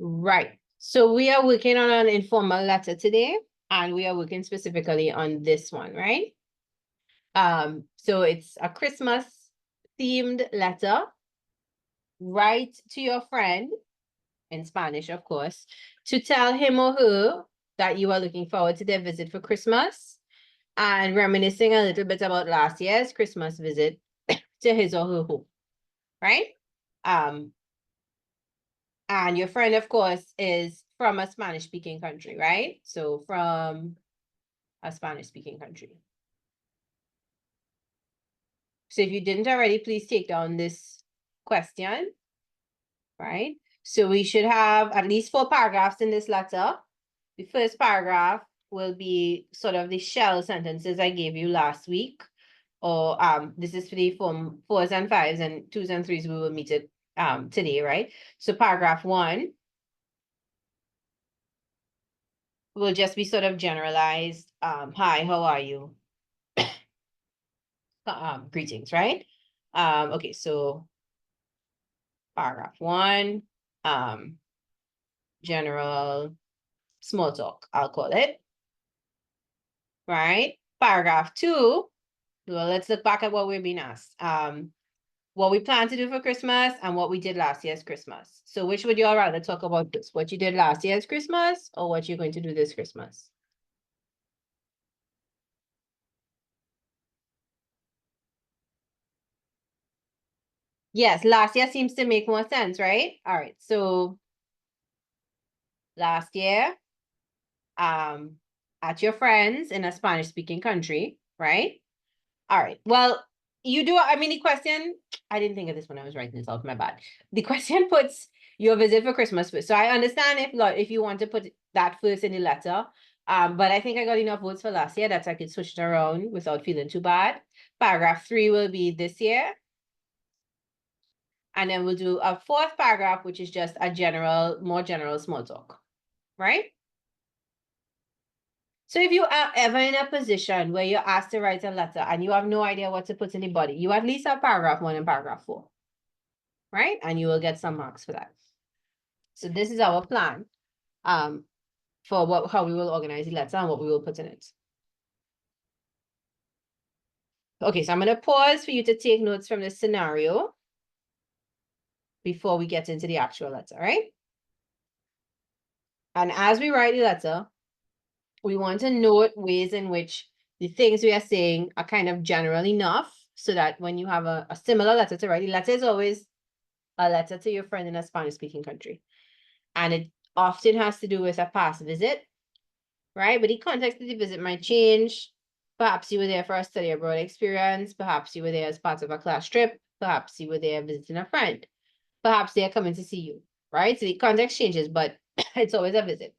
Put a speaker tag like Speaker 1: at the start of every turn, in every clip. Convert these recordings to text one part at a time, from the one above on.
Speaker 1: Right. So we are working on an informal letter today, and we are working specifically on this one, right? So it's a Christmas themed letter. Write to your friend, in Spanish, of course, to tell him or her that you are looking forward to their visit for Christmas and reminiscing a little bit about last year's Christmas visit to his or her home, right? And your friend, of course, is from a Spanish-speaking country, right? So from a Spanish-speaking country. So if you didn't already, please take down this question, right? So we should have at least 4 paragraphs in this letter. The first paragraph will be sort of the shell sentences I gave you last week. Or this is for the form 4s and 5s and 2s and 3s. We will meet it today, right? So paragraph 1 will just be sort of generalized. Hi, how are you? Greetings, right? Okay, so paragraph 1, general small talk, I'll call it. Right? Paragraph 2, well, let's look back at what we're being asked. What we plan to do for Christmas and what we did last year's Christmas. So which would you all rather talk about this? What you did last year's Christmas or what you're going to do this Christmas? Yes, last year seems to make more sense, right? All right, so last year, at your friends in a Spanish-speaking country, right? All right, well, you do, I mean, the question, I didn't think of this when I was writing this out, my bad. The question puts your visit for Christmas first. So I understand if you want to put that first in the letter, but I think I got enough votes for last year that I could switch it around without feeling too bad. Paragraph 3 will be this year. And then we'll do a 4th paragraph, which is just a more general small talk, right? So if you are ever in a position where you're asked to write a letter and you have no idea what to put in the body, you at least have paragraph 1 and paragraph 4, right? And you will get some marks for that. So this is our plan for how we will organize the letter and what we will put in it. Okay, so I'm going to pause for you to take notes from this scenario before we get into the actual letter, right? And as we write the letter, we want to note ways in which the things we are saying are kind of general enough so that when you have a similar letter to write, the letter is always a letter to your friend in a Spanish-speaking country. And it often has to do with a past visit, right? But the context of the visit might change. Perhaps you were there for a study abroad experience. Perhaps you were there as part of a class trip. Perhaps you were there visiting a friend. Perhaps they are coming to see you, right? So the context changes, but it's always a visit.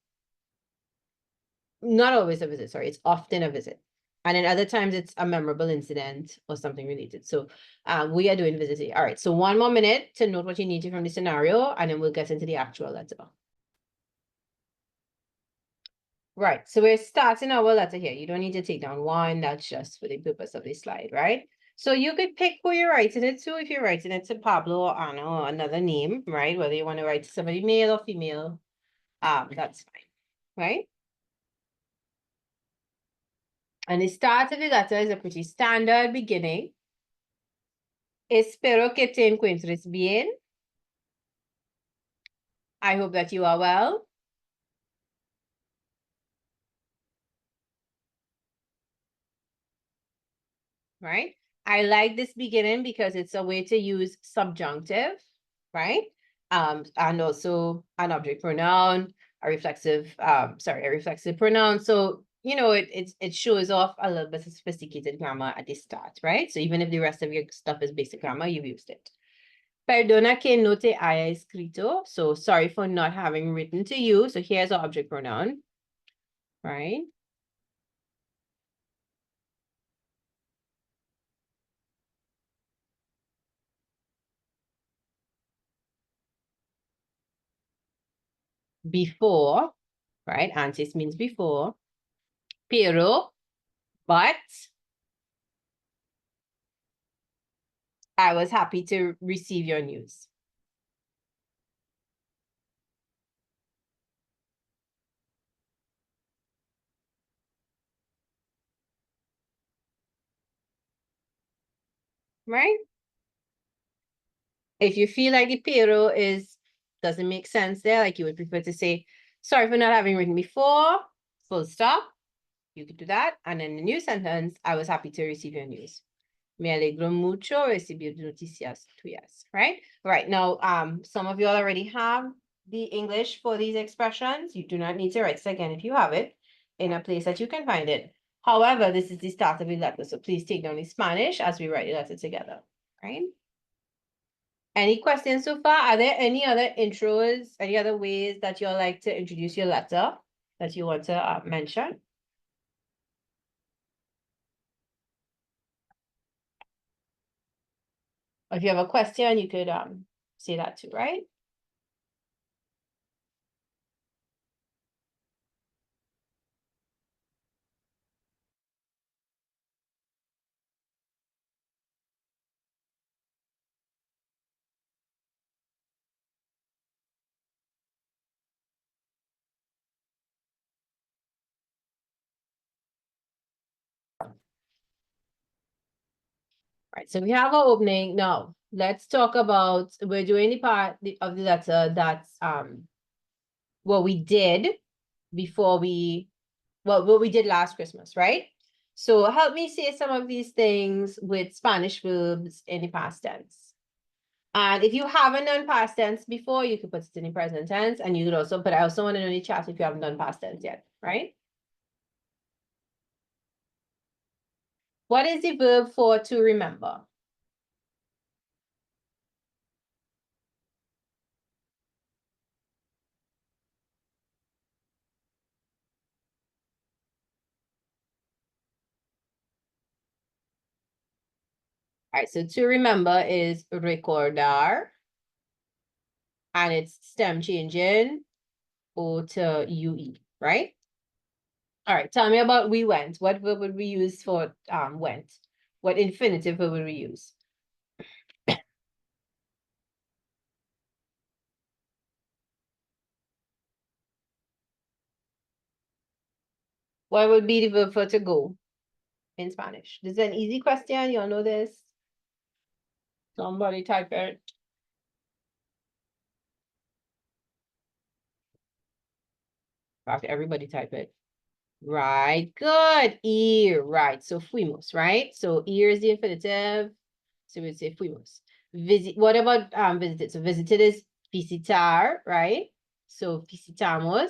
Speaker 1: Not always a visit, sorry, it's often a visit. And then other times it's a memorable incident or something related. So we are doing visiting. All right, so 1 more minute to note what you need to from the scenario, and then we'll get into the actual letter. Right, so we're starting our letter here. You don't need to take down 1, that's just for the purpose of this slide, right? So you could pick who you're writing it to. If you're writing it to Pablo or Anna or another name, right? Whether you want to write to somebody male or female, that's fine, right? And the start of the letter is a pretty standard beginning. Espero que te encuentres bien. I hope that you are well. Right? I like this beginning because it's a way to use subjunctive, right? And also an object pronoun, a reflexive pronoun. So, you know, it shows off a little bit of sophisticated grammar at the start, right? So even if the rest of your stuff is basic grammar, you've used it. Perdona que no te haya escrito. So sorry for not having written to you. So here's our object pronoun, right? Before, right? Antes means before. Pero, but I was happy to receive your news. right? If you feel like the pero doesn't make sense there, like you would prefer to say, sorry for not having written before, full stop, you could do that. And then the new sentence, I was happy to receive your news. Me alegro mucho recibir noticias tuyas, right? Right, now, some of you already have the English for these expressions. You do not need to write it again if you have it in a place that you can find it. However, this is the start of the letter, so please take down the Spanish as we write the letter together, right? Any questions so far? Are there any other intros, any other ways that you'd like to introduce your letter that you want to mention? Or if you have a question, you could say that too, right? Right, so we have our opening. Now, let's talk about, we're doing the part of the letter that's what we did before what we did last Christmas, right? So help me say some of these things with Spanish verbs in the past tense. And if you haven't done past tense before, you could put it in the present tense, and you could also put, I also want to know in the chat if you haven't done past tense yet, right? What is the verb for to remember? All right, so to remember is recordar, and it's stem changing O to UE, right? All right, tell me about we went. What verb would we use for went? What infinitive verb would we use? What would be the verb for to go in Spanish? This is an easy question. You all know this. Somebody type it. In fact, everybody type it. Right, good. Ir, right. So fuimos, right? So ir is the infinitive. So we'd say fuimos. Visit, what about visited? So visited is visitar, right? So visitamos.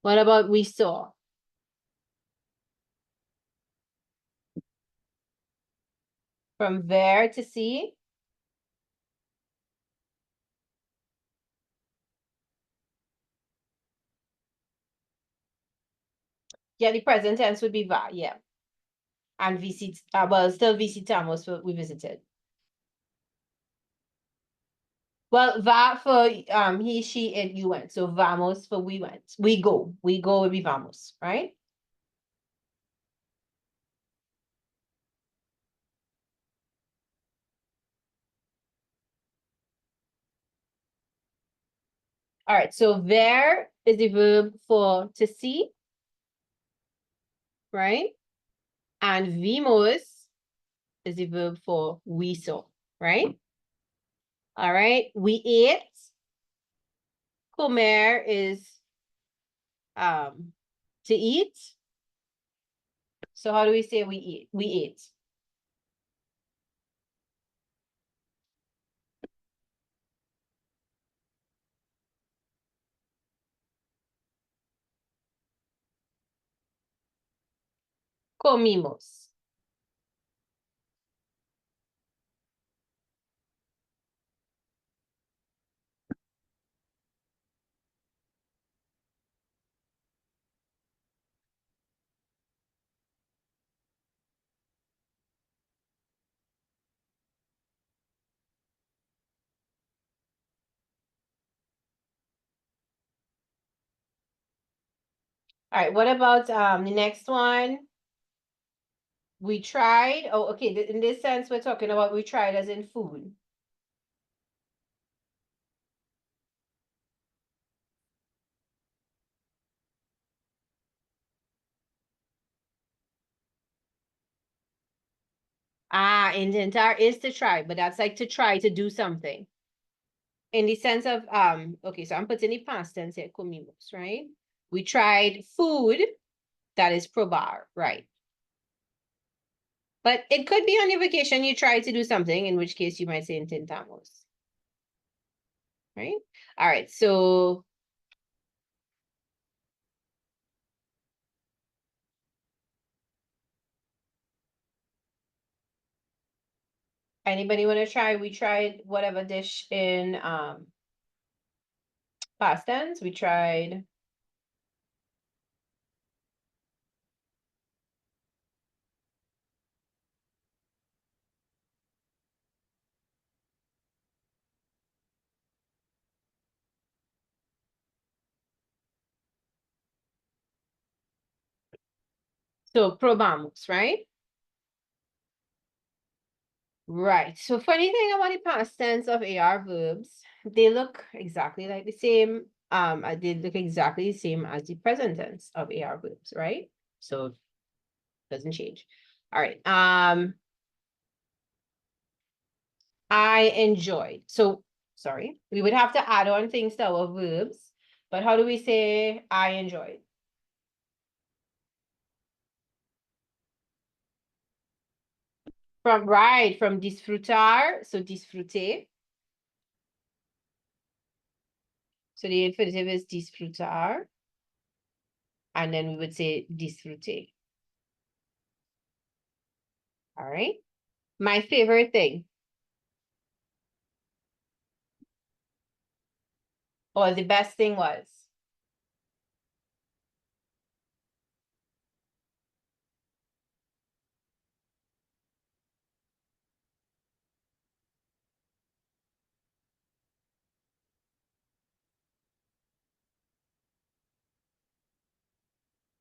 Speaker 1: What about we saw? From there to see. Yeah, the present tense would be va, yeah. And visit, well, still visitamos, we visited. Well, va for he, she, and you went. So vamos for we went. We go. We go would be vamos, right? All right, so ver is the verb for to see, right? And vimos is the verb for we saw, right? All right, we ate. Comer is to eat. So how do we say we eat? We ate. Comimos. All right, what about the next one? We tried. Oh, okay. In this sense, we're talking about we tried as in food. Intentar is to try, but that's like to try to do something. In the sense of, okay, so I'm putting the past tense here, comimos, right? We tried food, that is probar, right? But it could be on your vacation, you try to do something, in which case you might say intentamos. Right? All right, so anybody want to try? We tried whatever dish in past tense. We tried so probamos, right? Right. So funny thing about the past tense of AR verbs, they look exactly like the same. They look exactly the same as the present tense of AR verbs, right? So it doesn't change. All right. I enjoyed. So sorry, we would have to add on things to our verbs, but how do we say I enjoyed? From disfrutar, so disfruté. So the infinitive is disfrutar, and then we would say disfruté. All right. My favorite thing, or the best thing was.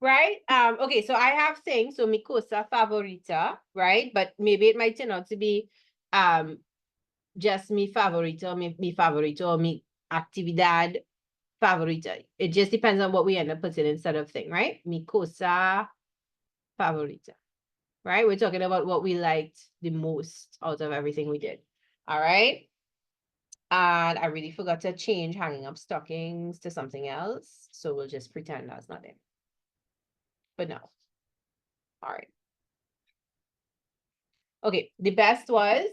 Speaker 1: Right? Okay, so I have things, so mi cosa favorita, right? But maybe it might turn out to be just mi favorito, mi favorito, mi actividad favorita. It just depends on what we end up putting instead of thing, right? Mi cosa favorita, right? We're talking about what we liked the most out of everything we did. All right. And I really forgot to change hanging up stockings to something else. So we'll just pretend that's not it. But no. All right. Okay. The best was.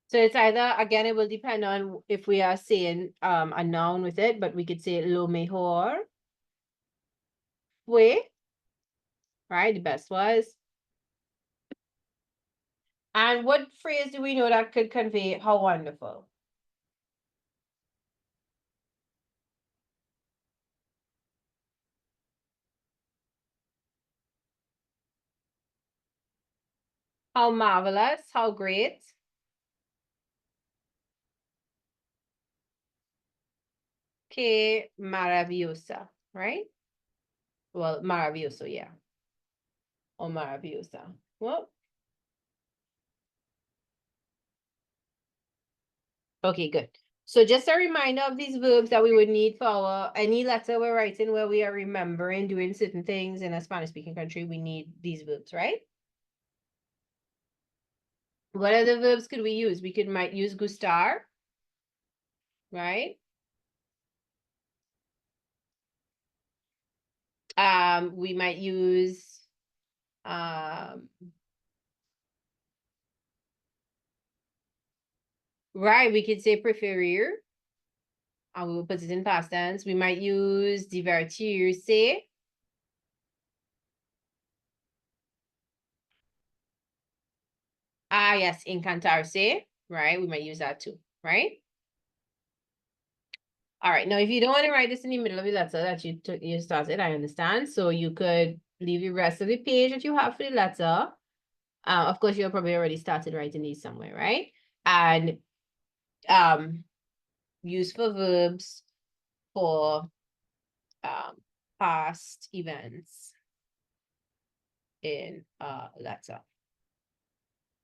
Speaker 1: So it's either, again, it will depend on if we are saying a noun with it, but we could say lo mejor fue, right? The best was. And what phrase do we know that could convey how wonderful? How marvelous, how great. Que maravillosa, right? Well, maravilloso, yeah. Or maravillosa. Well, okay, good. So just a reminder of these verbs that we would need for our any letter we're writing where we are remembering doing certain things in a Spanish speaking country, we need these verbs, right? What other verbs could we use? We might use gustar, right? We might use right, we could say preferir. And we will put it in past tense. We might use divertirse. Ah, yes, encantarse, right? We might use that too, right? All right. Now, if you don't want to write this in the middle of the letter that you started, I understand. So you could leave the rest of the page that you have for the letter. Of course, you're probably already started writing these somewhere, right? And useful verbs for past events in a letter.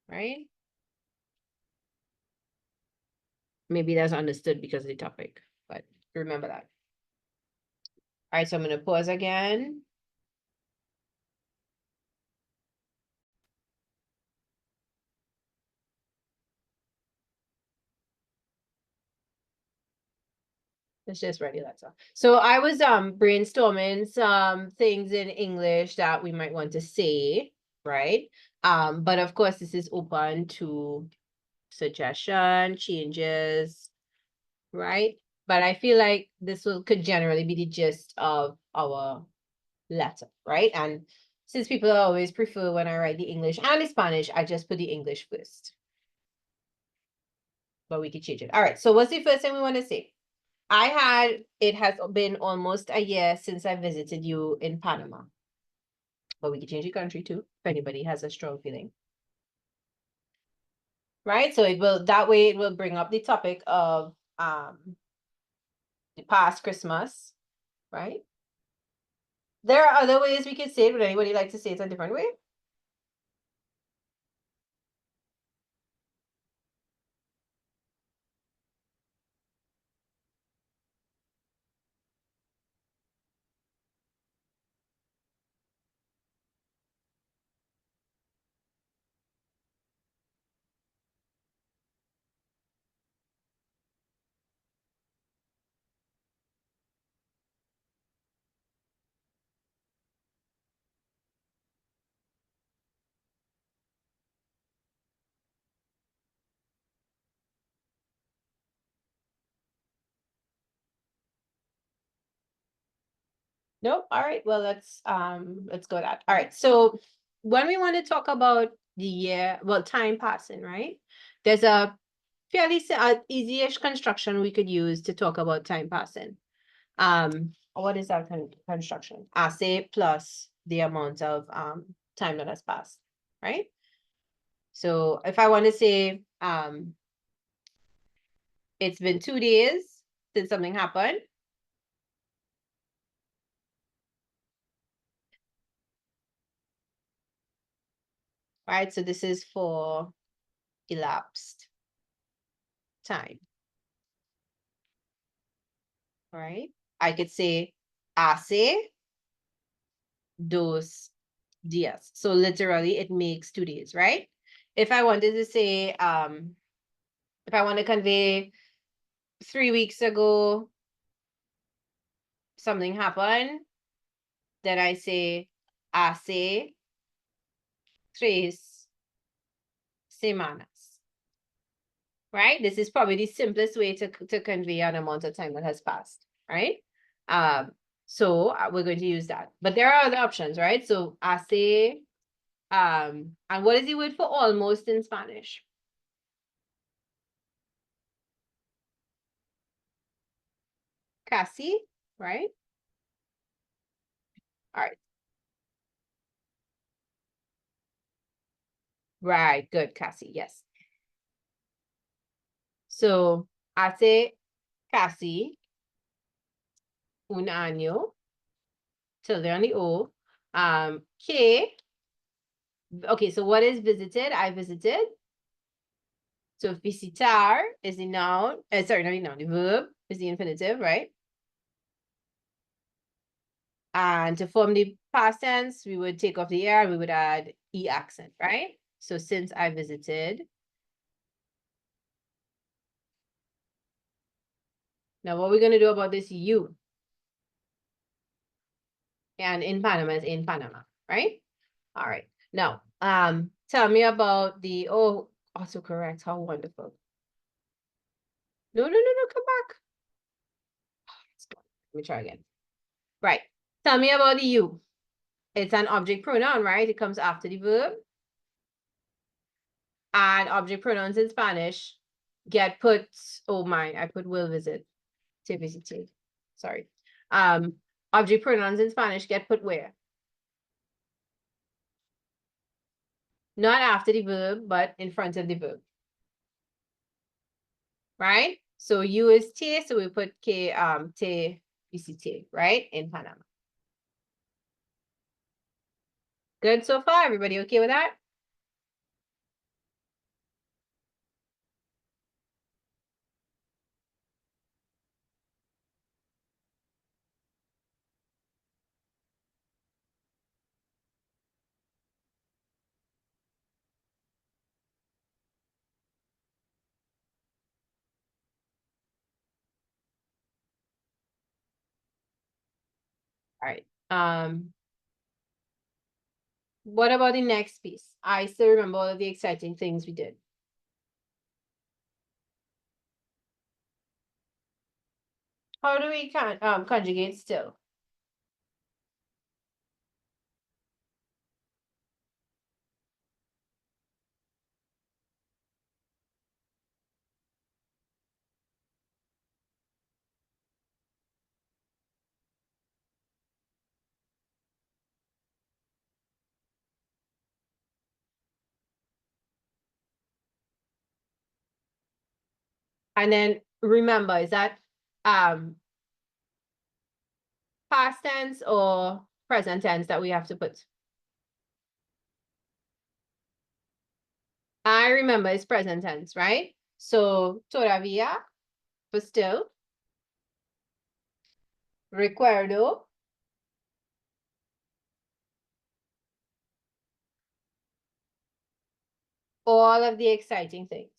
Speaker 1: right? Maybe that's understood because of the topic, but remember that. All right, so I'm going to pause again. It's just ready, that's all. So I was brainstorming some things in English that we might want to say, right? But of course, this is open to suggestion, changes, right? But I feel like could generally be the gist of our letter, right? And since people always prefer when I write the English and the Spanish, I just put the English first. But we could change it. All right, so what's the first thing we want to say? It has been almost a year since I visited you in Panama. But we could change the country too, if anybody has a strong feeling. Right? So that way it will bring up the topic of the past Christmas, right? There are other ways we could say it. Would anybody like to say it a different way? Nope. All right. Well, let's go that. All right. So when we want to talk about the year, well, time passing, right? There's a fairly easy-ish construction we could use to talk about time passing. What is that construction? Say plus the amount of time that has passed, right? So if I want to say it's been 2 days since something happened. Right, so this is for elapsed time. All right, I could say hace 2 días. So literally it makes 2 days, right? If I wanted to say, if I want to convey 3 weeks ago, something happened, then I say hace 3 semanas. Right? This is probably the simplest way to convey an amount of time that has passed, right? So we're going to use that. But there are other options, right? So hace, and what is the word for almost in Spanish? Casi, right? All right. Right, good, casi, yes. So hace casi un año, tilde on the O, que, okay, so what is visited? I visited. So visitar is the noun, sorry, not the noun, the verb is the infinitive, right? And to form the past tense, we would take off the air, we would add E accent, right? So since I visited. Now what we're gonna do about this you? And in Panama is in Panama, right? All right. Now, tell me about the, oh, also correct, how wonderful. No, come back. Let me try again. Right. Tell me about the you. It's an object pronoun, right? It comes after the verb. And object pronouns in Spanish get put, oh my, I put will visit. Te visité. Sorry. Object pronouns in Spanish get put where? Not after the verb, but in front of the verb. Right? So you is te, so we put que te visité, right? In Panama. Good so far? Everybody okay with that? right. What about the next piece? I still remember all of the exciting things we did. How do we conjugate still? And then remember, is that past tense or present tense that we have to put? I remember it's present tense, right? So todavía, for still. Recuerdo. All of the exciting things.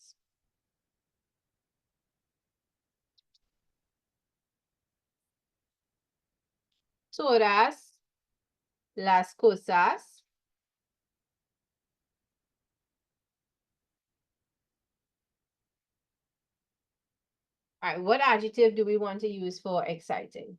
Speaker 1: Todas las cosas. All right, what adjective do we want to use for exciting?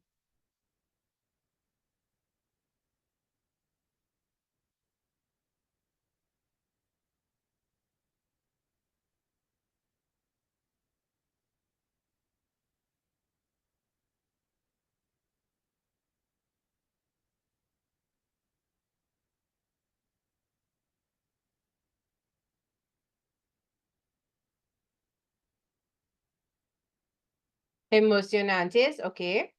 Speaker 1: Emocionantes, okay.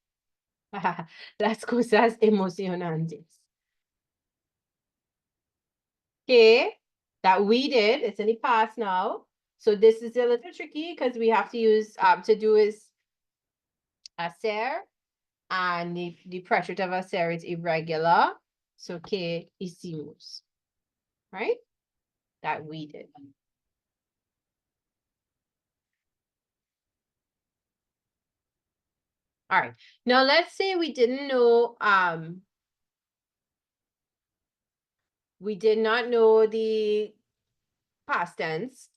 Speaker 1: Las cosas emocionantes. Okay, that we did, it's in the past now. So this is a little tricky because we have to use to do is hacer, and the pressure of hacer is irregular. So que hicimos, right? That we did. All right. Now let's say we didn't know we did not know the past tense,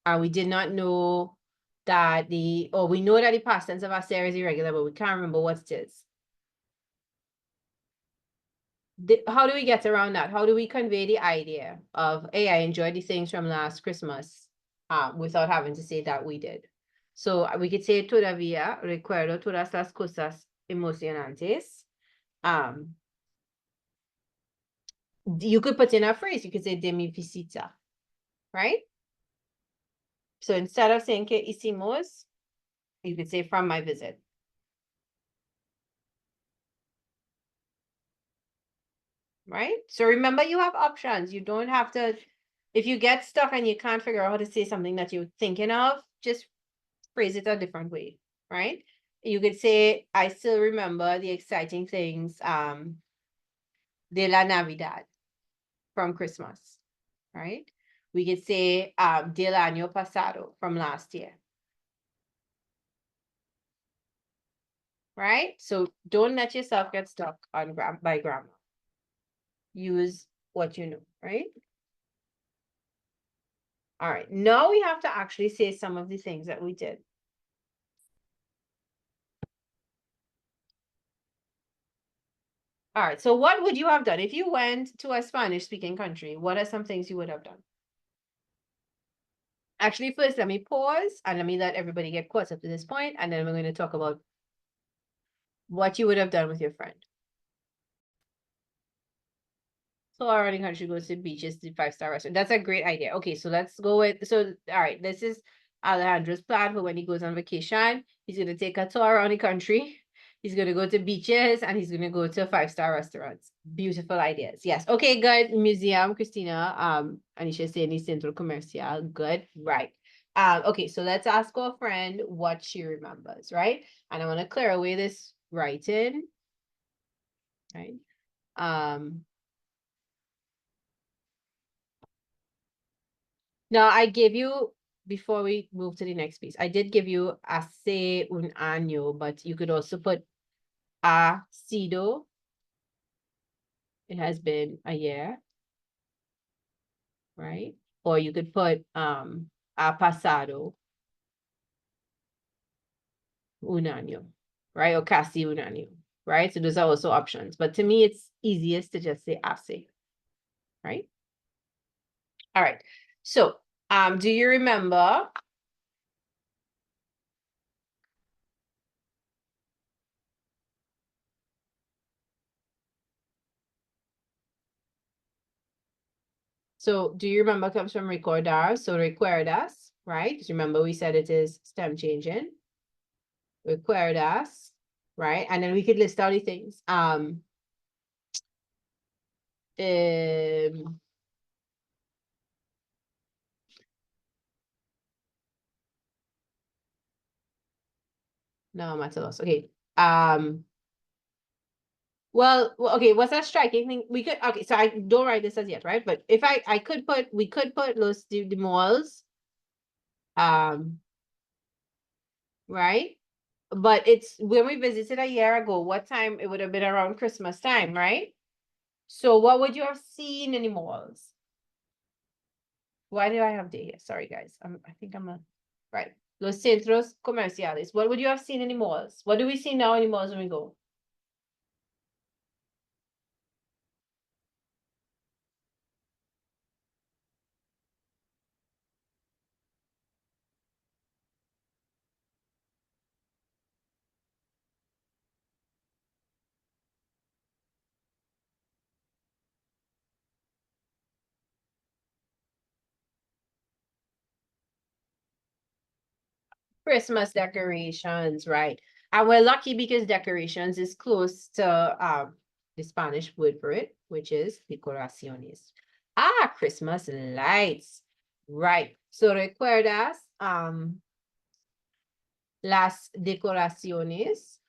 Speaker 1: and we did not know that we know that the past tense of hacer is irregular, but we can't remember what it is. How do we get around that? How do we convey the idea of, hey, I enjoyed the things from last Christmas, without having to say that we did? So we could say todavía recuerdo todas las cosas emocionantes. You could put in a phrase. You could say de mi visita, right? So instead of saying que hicimos, you could say from my visit. Right? So remember, you have options. You don't have to, if you get stuck and you can't figure out how to say something that you're thinking of, just phrase it a different way, right? You could say, I still remember the exciting things de la Navidad, from Christmas, right? We could say del año pasado, from last year. Right? So don't let yourself get stuck on by grammar. Use what you know, right? All right, now we have to actually say some of the things that we did. All right, so what would you have done if you went to a Spanish-speaking country? What are some things you would have done? Actually, first, let me pause and let me let everybody get caught up to this point, and then we're going to talk about what you would have done with your friend. So our running country goes to beaches, the 5-star restaurant. That's a great idea. Okay, so let's go with, so, all right, this is Alejandro's plan for when he goes on vacation. He's going to take a tour around the country. He's going to go to beaches and he's going to go to 5-star restaurants. Beautiful ideas. Yes. Okay, good. Museum, Christina. Anisha saying the Centro Comercial. Good. Right. Okay, so let's ask our friend what she remembers, right? And I want to clear away this writing. Right. Now I gave you, before we move to the next piece, I did give you hace un año, but you could also put ha sido it has been a year, right? Or you could put ha pasado un año, right? Or casi un año, right? So those are also options. But to me, it's easiest to just say hace, right? All right. So do you remember? So do you remember comes from recordar? So recuerdas, right? Because remember we said it is stem changing. Recuerdas, right? And then we could list all the things. No, I'm at a loss. Okay. Well, okay, what's that striking thing? We could, okay, so I don't write this as yet, right? But if I could put, we could put los the malls, right? But it's when we visited a year ago, what time? It would have been around Christmas time, right? So what would you have seen in the malls? Why do I have day here? Sorry, guys. I think I'm a, right. Los centros comerciales. What would you have seen in the malls? What do we see now in the malls when we go? Christmas decorations, right? And we're lucky because decorations is close to the Spanish word for it, which is decoraciones. Ah, Christmas lights. Right. So recuerdas las decoraciones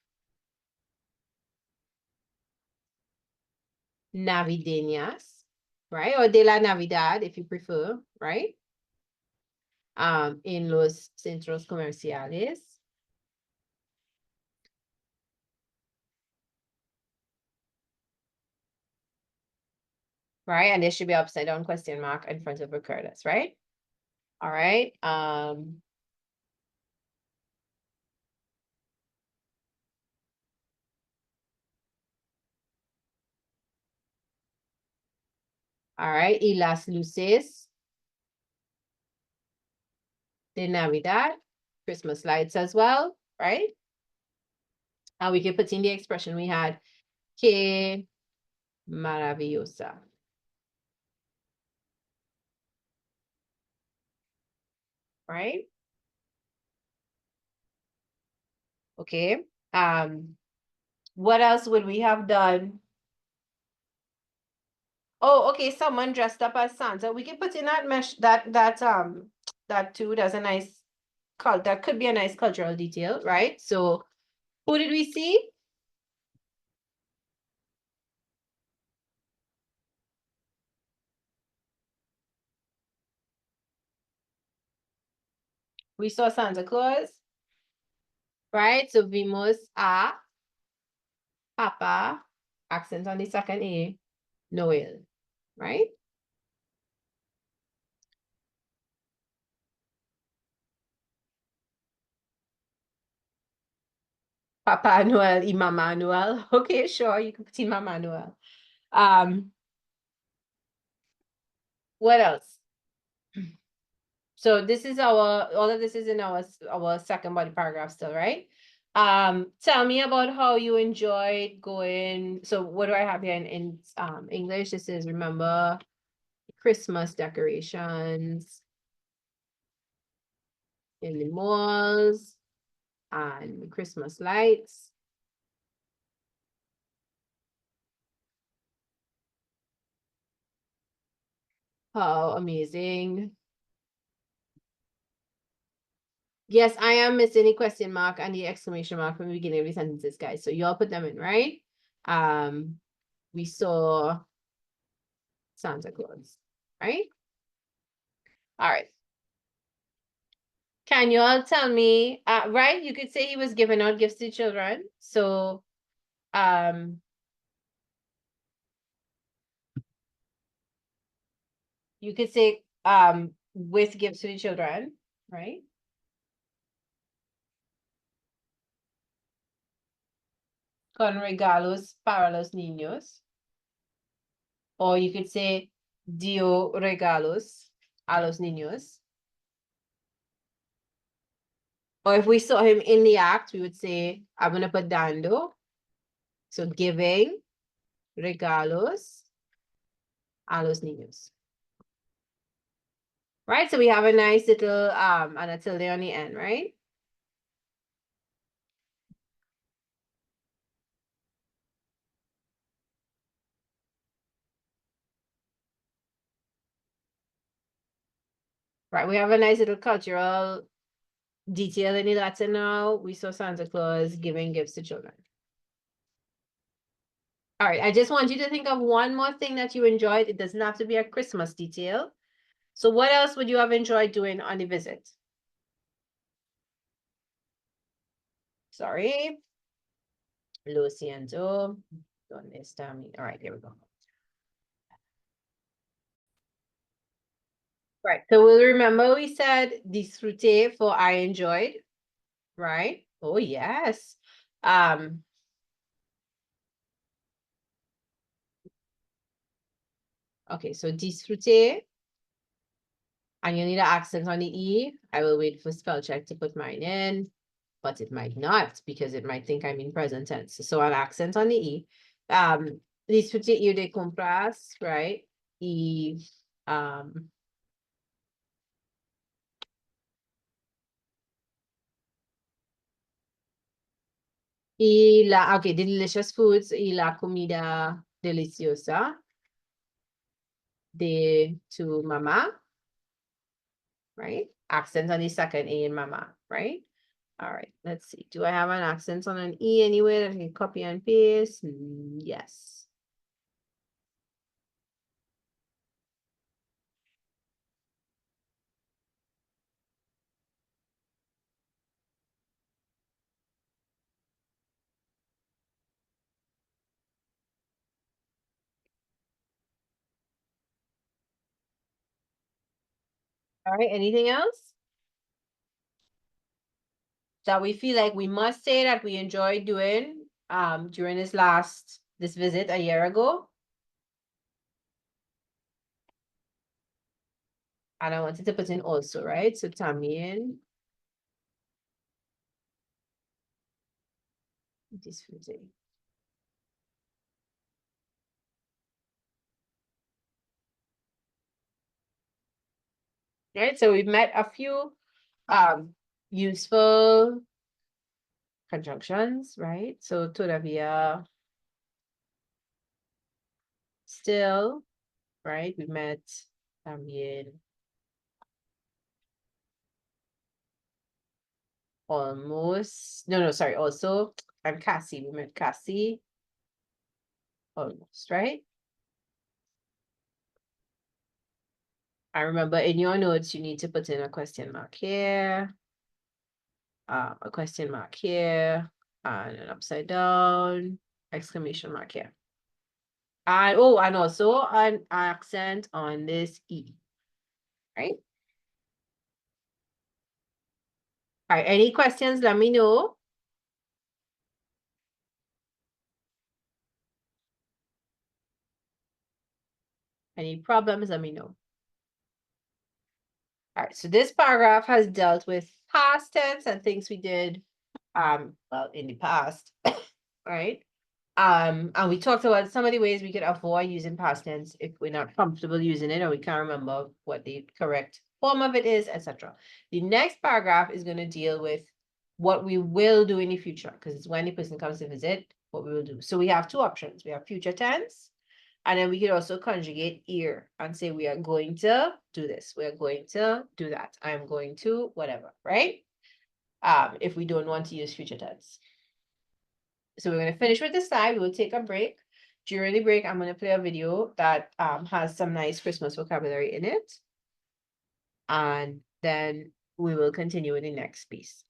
Speaker 1: navideñas, right? Or de la Navidad, if you prefer, right? En los centros comerciales. Right? And there should be upside down question mark in front of recuerdas, right? All right. All right. Y las luces de Navidad, Christmas lights as well, right? And we can put in the expression we had, que maravillosa. Right? Okay. What else would we have done? Oh, okay, someone dressed up as Santa. We can put in that mesh that too. That's a nice that could be a nice cultural detail, right? So who did we see? We saw Santa Claus, right? So vimos a Papa, accent on the second A, Noel, right? Papa Noel y Mama Noel. Okay, sure, you can put in Mama Noel. What else? So this is all of this is in our second body paragraph still, right? Tell me about how you enjoyed going. So what do I have here in English? This is remember Christmas decorations in the malls and Christmas lights. How amazing. Yes, I am missing the question mark and the exclamation mark from the beginning of the sentences, guys. So you all put them in, right? We saw Santa Claus, right? All right. Can you all tell me, right? You could say he was giving out gifts to children. So, You could say with gifts to the children, right? Con regalos para los niños. Or you could say dio regalos a los niños. Or if we saw him in the act, we would say, I'm gonna put dando. So giving regalos a los niños. Right? So we have a nice little and a tilde on the end, right? Right. We have a nice little cultural detail in the Latin now. We saw Santa Claus giving gifts to children. All right, I just want you to think of one more thing that you enjoyed. It doesn't have to be a Christmas detail. So what else would you have enjoyed doing on the visit? Sorry. Lo siento. ¿Dónde está mi? All right, here we go. Right, so we'll remember we said disfruté for I enjoyed, right? Oh, yes. Okay, so disfruté. And you need an accent on the E. I will wait for spell check to put mine in, but it might not because it might think I'm in present tense. So an accent on the E. Disfruté ir de compras, right? Y okay, the delicious foods y la comida deliciosa de tu mamá, right? Accent on the second A in mama, right? All right, let's see. Do I have an accent on an E anywhere that I can copy and paste? Yes. All right, anything else that we feel like we must say that we enjoyed doing during this visit a year ago? And I wanted to put in also, right? So también disfruté. Right, so we've met a few useful conjunctions, right? So todavía, still, right? We met también, almost, no, sorry, also, and Cassie, we met Cassie, almost, right? I remember in your notes, you need to put in a question mark here, a question mark here, and an upside down, exclamation mark here. And oh, and also an accent on this E, right? All right, any questions, let me know. Any problems, let me know. All right, so this paragraph has dealt with past tense and things we did, well, in the past, right? And we talked about some of the ways we could avoid using past tense if we're not comfortable using it or we can't remember what the correct form of it is, etc. The next paragraph is going to deal with what we will do in the future, because it's when the person comes to visit, what we will do. So we have two options. We have future tense, and then we could also conjugate ir and say we are going to do this. We are going to do that. I'm going to whatever, right? If we don't want to use future tense. So we're going to finish with this slide. We'll take a break. During the break, I'm going to play a video that has some nice Christmas vocabulary in it. And then we will continue with the next piece.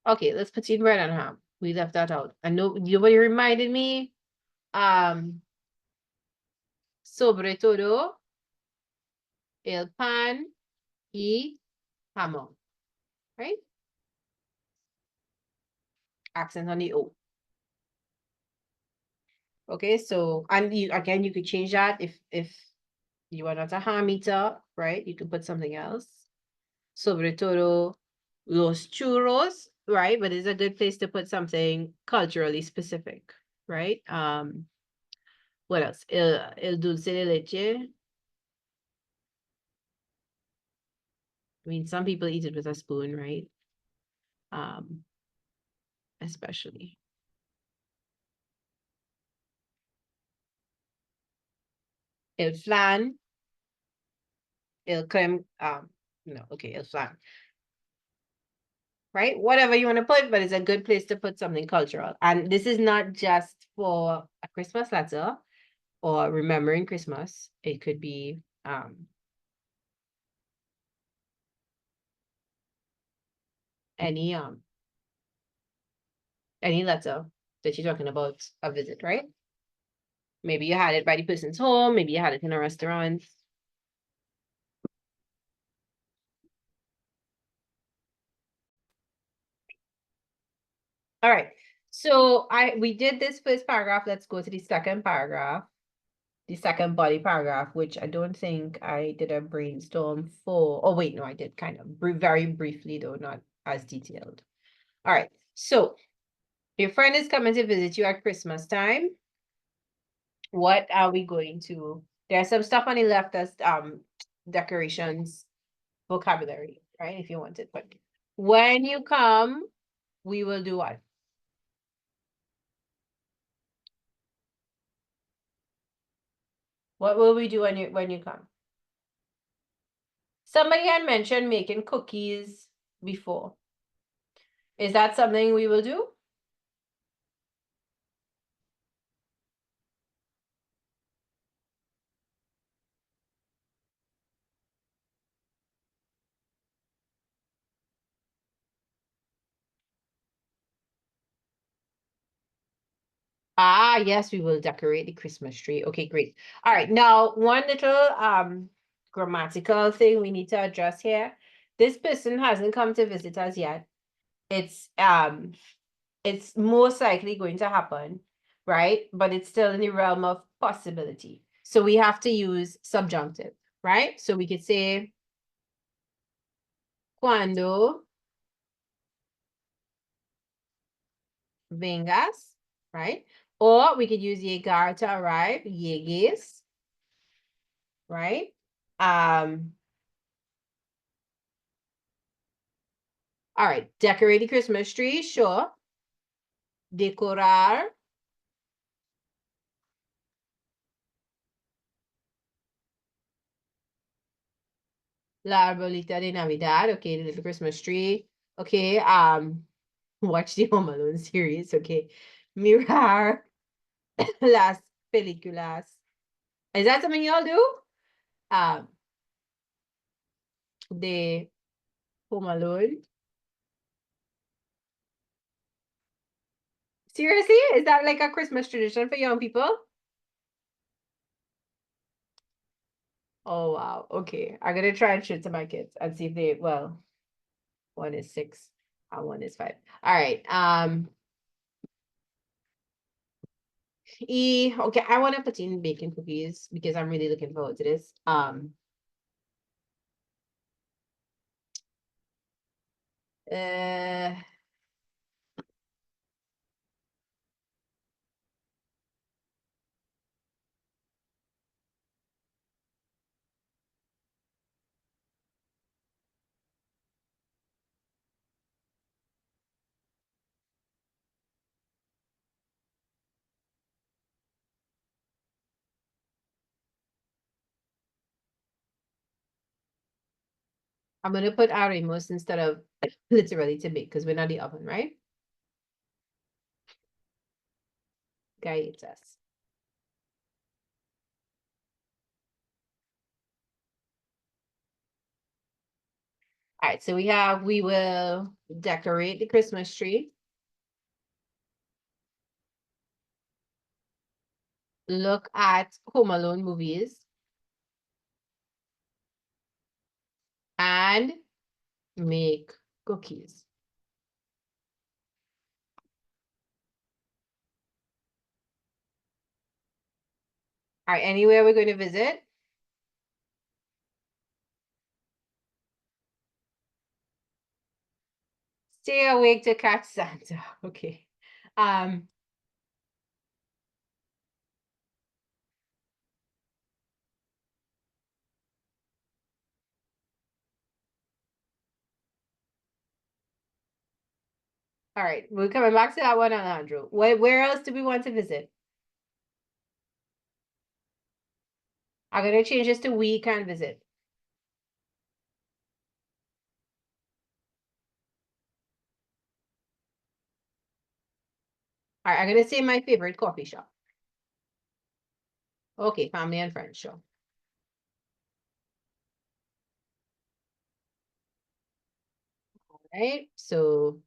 Speaker 1: Okay, let's put in bread and ham. We left that out. I know nobody reminded me. Sobre todo, el pan y jamón, right? Accent on the O. Okay, so, and you, again, you could change that if you are not a ham eater, right? You could put something else. Sobre todo, los churros, right? But it's a good place to put something culturally specific, right? What else? El dulce de leche. I mean, some people eat it with a spoon, right? Um, especially. El flan, el creme, no, okay, el flan, right? Whatever you want to put, but it's a good place to put something cultural. And this is not just for a Christmas letter or remembering Christmas. It could be any letter that you're talking about a visit, right? Maybe you had it by the person's home, maybe you had it in a restaurant. All right. So we did this first paragraph. Let's go to the second paragraph, the second body paragraph, which I don't think I did a brainstorm for. Oh, wait, no, I did kind of very briefly, though, not as detailed. All right. So your friend is coming to visit you at Christmas time. What are we going to? There's some stuff on the left as decorations, vocabulary, right? If you want it. But when you come, we will do what? What will we do when you come? Somebody had mentioned making cookies before. Is that something we will do? Ah, yes, we will decorate the Christmas tree. Okay, great. All right, now one little grammatical thing we need to address here. This person hasn't come to visit us yet. It's most likely going to happen, right? But it's still in the realm of possibility. So we have to use subjunctive, right? So we could say cuando vengas, right? Or we could use llegar to arrive, llegues, right? All right, decorate the Christmas tree, sure. Decorar. La arbolita de Navidad, okay, the little Christmas tree. Okay, watch the Home Alone series, okay. Mirar las películas. Is that something y'all do? De Home Alone. Seriously? Is that like a Christmas tradition for young people? Oh, wow. Okay. I'm gonna try and show it to my kids and see if they, well, one is 6 and one is 5. All right. Okay, I want to put in bacon cookies because I'm really looking forward to this. Uh, I'm gonna put arimos instead of literally to bake because we're not the oven, right? Galletas. All right, so we will decorate the Christmas tree. look at Home Alone movies and make cookies. All right, anywhere we're going to visit? Stay awake to catch Santa. Okay. All right, we're coming back to that one, Alejandro. Where else do we want to visit? I'm gonna change this to we can visit. All right, I'm gonna say my favorite coffee shop. Okay, family and friends, sure. All right, so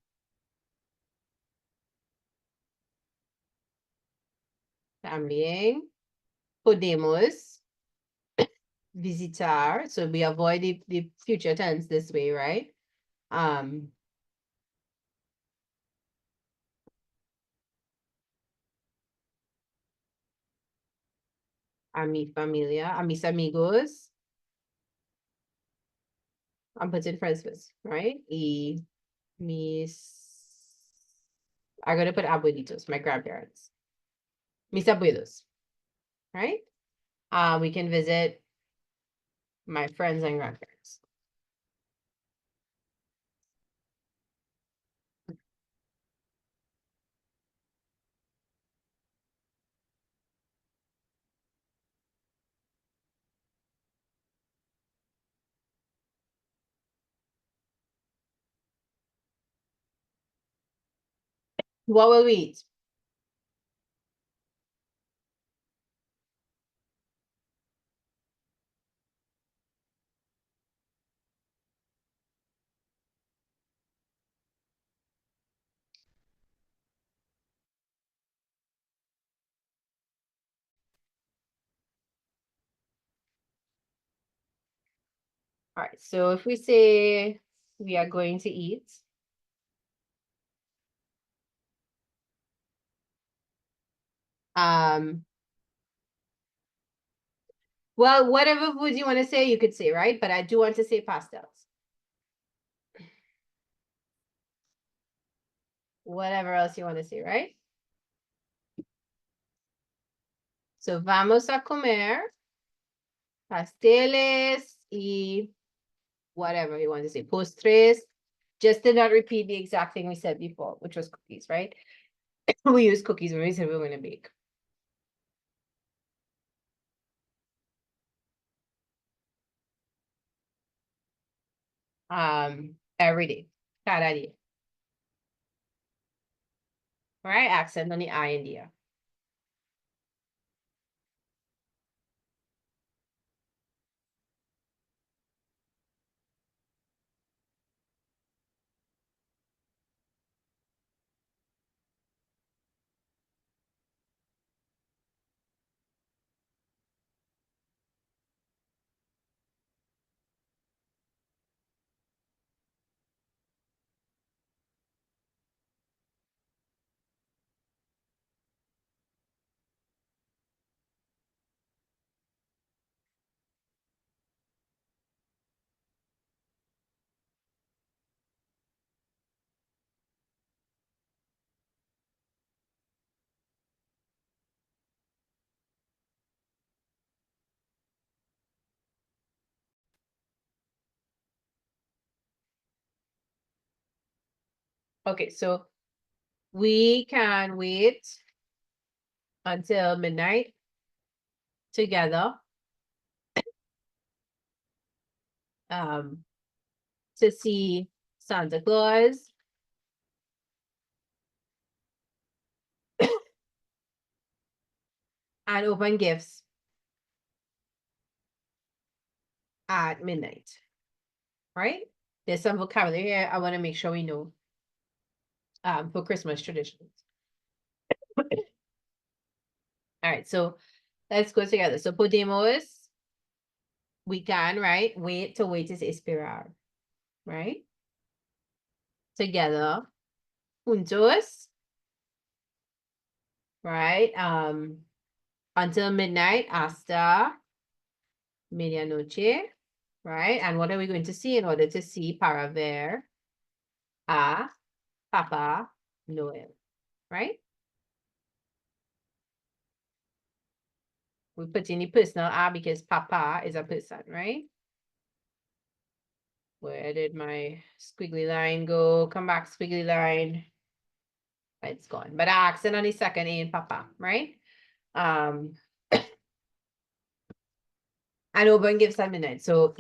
Speaker 1: también podemos visitar. So we avoid the future tense this way, right? Um, a mi familia, a mis amigos. I'm putting friends first, right? Y mis, I'm gonna put abuelitos, my grandparents. Mis abuelos, right? We can visit my friends and grandparents. What will we eat? All right, so if we say we are going to eat, um, well, whatever food you want to say, you could say, right? But I do want to say pastels. Whatever else you want to say, right? So vamos a comer pasteles y whatever you want to say, postres, just to not repeat the exact thing we said before, which was cookies, right? We use cookies when we said we were going to bake. Every day, cada día. All right, accent on the I and the. Okay, so we can wait until midnight together um, to see Santa Claus and open gifts at midnight, right? There's some vocabulary here I want to make sure we know for Christmas traditions. All right, so Let's go together. So podemos, we can, right? Wait, to wait is esperar, right? Together. Juntos, right? Until midnight, hasta medianoche, right? And what are we going to see in order to see para ver a Papa Noel, right? We put in the personal a because Papa is a person, right? Where did my squiggly line go? Come back, squiggly line. It's gone. But I accent on the second A in Papa, right? And open gives 10 minutes. So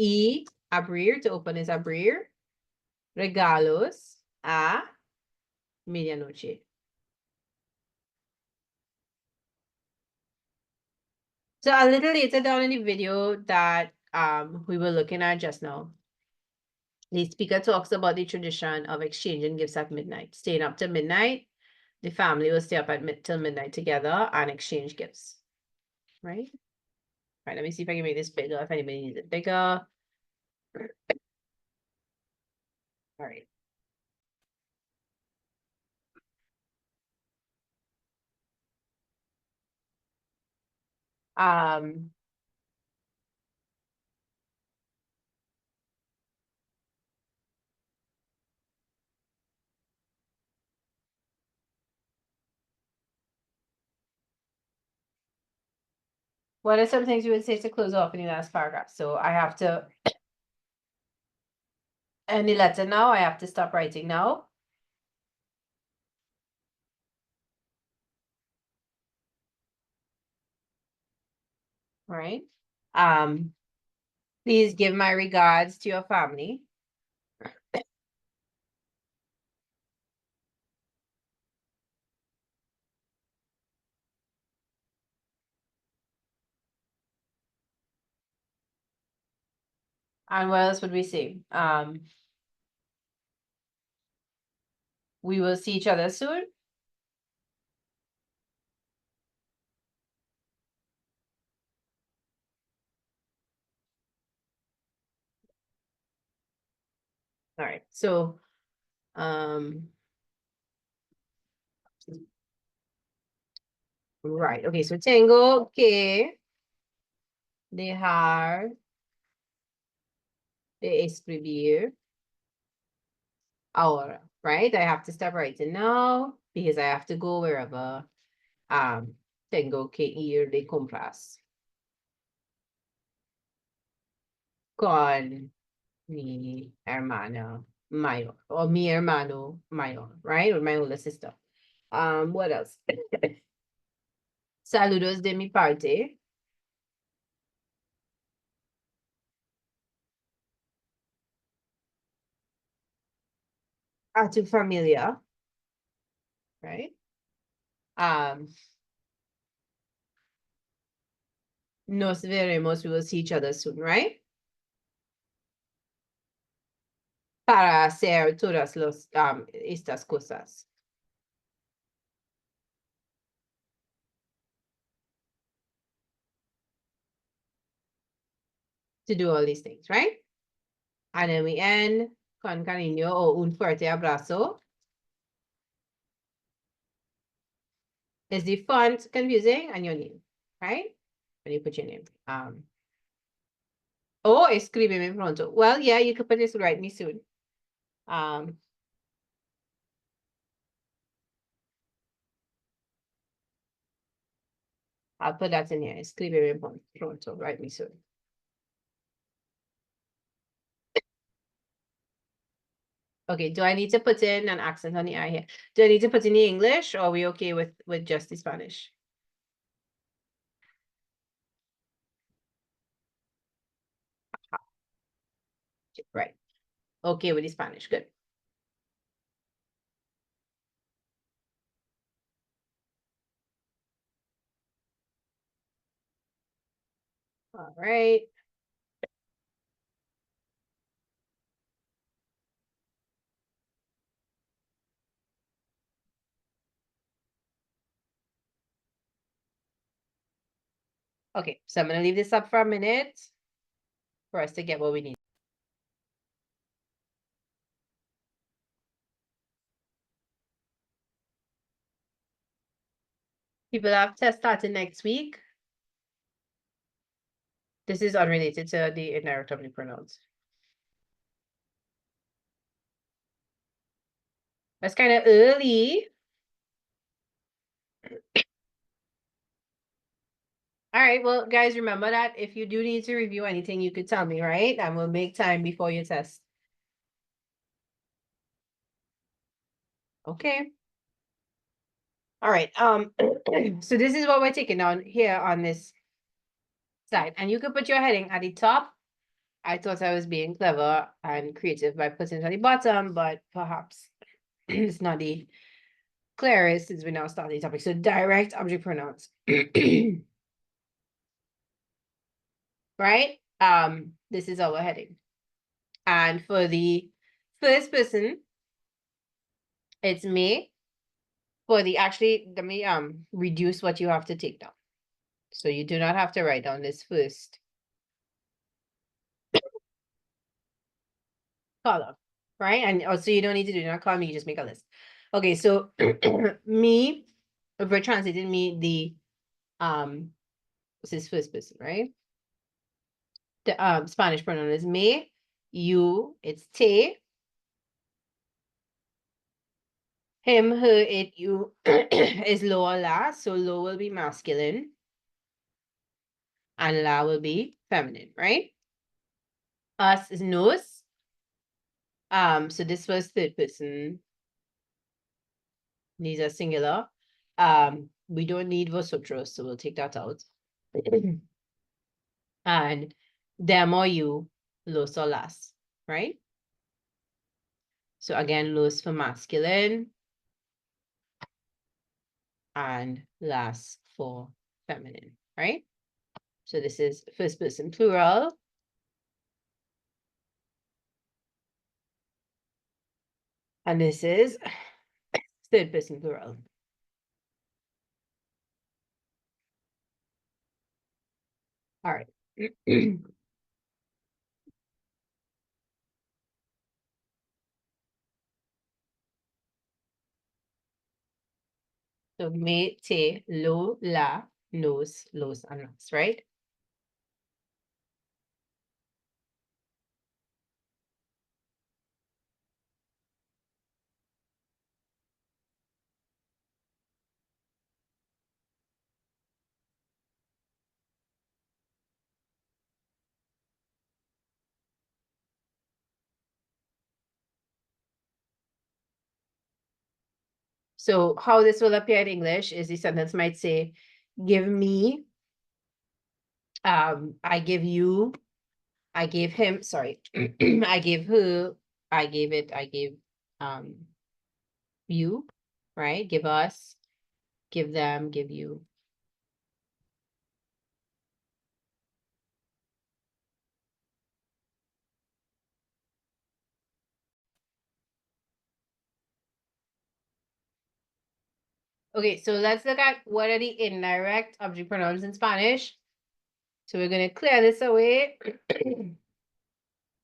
Speaker 1: abrir, to open is abrir. Regalos a medianoche. So a little later down in the video that we were looking at just now, the speaker talks about the tradition of exchanging gifts at midnight, staying up till midnight. The family will stay up till midnight together and exchange gifts, right? Right, let me see if I can make this bigger, if anybody needs it bigger. All right. Um, what are some things you would say to close off in the last paragraph? So I have to end the letter now. I have to stop writing now. Right. Please give my regards to your family. And what else would we say? We will see each other soon. All right. So, right. Okay. So tengo que dejar de escribir ahora. Right. I have to stop writing now because I have to go wherever tengo que ir de compras con mi hermana mayor or mi hermano mayor, right? Or my older sister. What else? Saludos de mi parte. A tu familia, right? Nos veremos, we will see each other soon, right? Para hacer todas estas cosas. To do all these things, right? And then we end con cariño o un fuerte abrazo. Is the font confusing? And your name, right? When you put your name. Oh, escríbeme pronto. Well, yeah, you could put this write me soon. I'll put that in here. Escríbeme pronto, write me soon. Okay, do I need to put in an accent on the I here? Do I need to put in the English or are we okay with just the Spanish? Right. Okay with the Spanish. Good. All right. Okay, so I'm gonna leave this up for a minute for us to get what we need. People have tests starting next week. This is unrelated to the indirect W pronouns. That's kind of early. All right, well, guys, remember that if you do need to review anything, you could tell me, right? And we'll make time before your test. Okay. All right. So this is what we're taking on here on this side. And you could put your heading at the top. I thought I was being clever and creative by putting it at the bottom, but perhaps it's not the clearest since we now start the topic. So direct object pronouns. Right? This is our heading. And for the first person, it's me. For the actually, let me reduce what you have to take down. So you do not have to write down this first column, right? And also you don't need to do not column, you just make a list. Okay, so me, if we're translating me, the this is first person, right? The Spanish pronoun is me, you, it's te, him, her, it, you is lo or la, so lo will be masculine and la will be feminine, right? Us is nos. So this was third person. These are singular. We don't need vosotros, so we'll take that out. And them or you, los or las, right? So again, los for masculine and las for feminine, right? So this is first person plural. And this is third person plural. All right. So me, te, lo, la, nos, los, and las, right? So how this will appear in English is the sentence might say, give me, I give you, I gave him, sorry, I gave her, I gave it, I gave you, right? Give us, give them, give you. Okay, so let's look at what are the indirect object pronouns in Spanish. So we're gonna clear this away.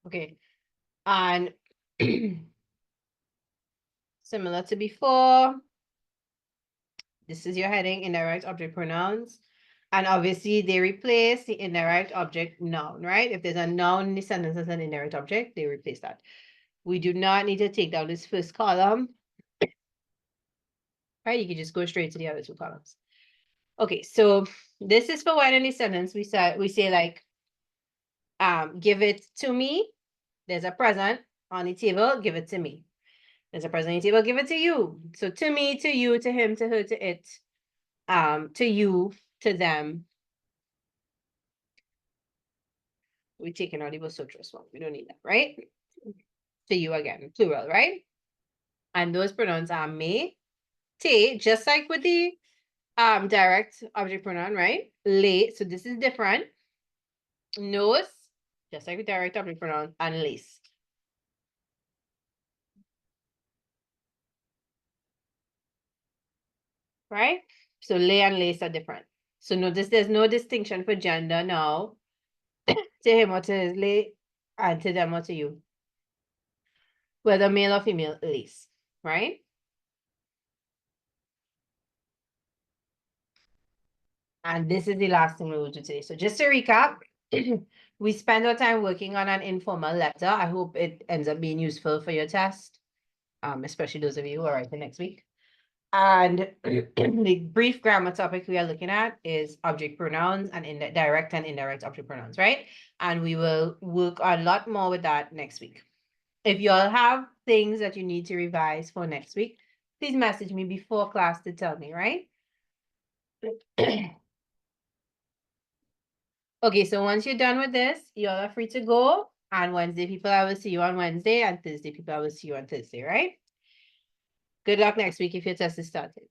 Speaker 1: Okay, and similar to before, this is your heading, indirect object pronouns. And obviously they replace the indirect object noun, right? If there's a noun in the sentence as an indirect object, they replace that. We do not need to take down this first column. Right, you can just go straight to the other two columns. Okay, so this is for when in the sentence we say like, give it to me. There's a present on the table, give it to me. There's a present on the table, give it to you. So to me, to you, to him, to her, to it, to you, to them. We're taking out the vosotros one. We don't need that, right? To you again, plural, right? And those pronouns are me, te, just like with the direct object pronoun, right? Le, so this is different. Nos, just like with direct object pronoun, and les. Right? So le and les are different. So notice there's no distinction for gender now. To him or to his late, and to them or to you. Whether male or female, at least, right? And this is the last thing we will do today. So just to recap, we spent our time working on an informal letter. I hope it ends up being useful for your test, especially those of you who are writing next week. And the brief grammar topic we are looking at is object pronouns and direct and indirect object pronouns, right? And we will work a lot more with that next week. If you all have things that you need to revise for next week, please message me before class to tell me, right? Okay, so once you're done with this, you all are free to go. And Wednesday, people, I will see you on Wednesday. And Thursday, people, I will see you on Thursday, right? Good luck next week if your test is started.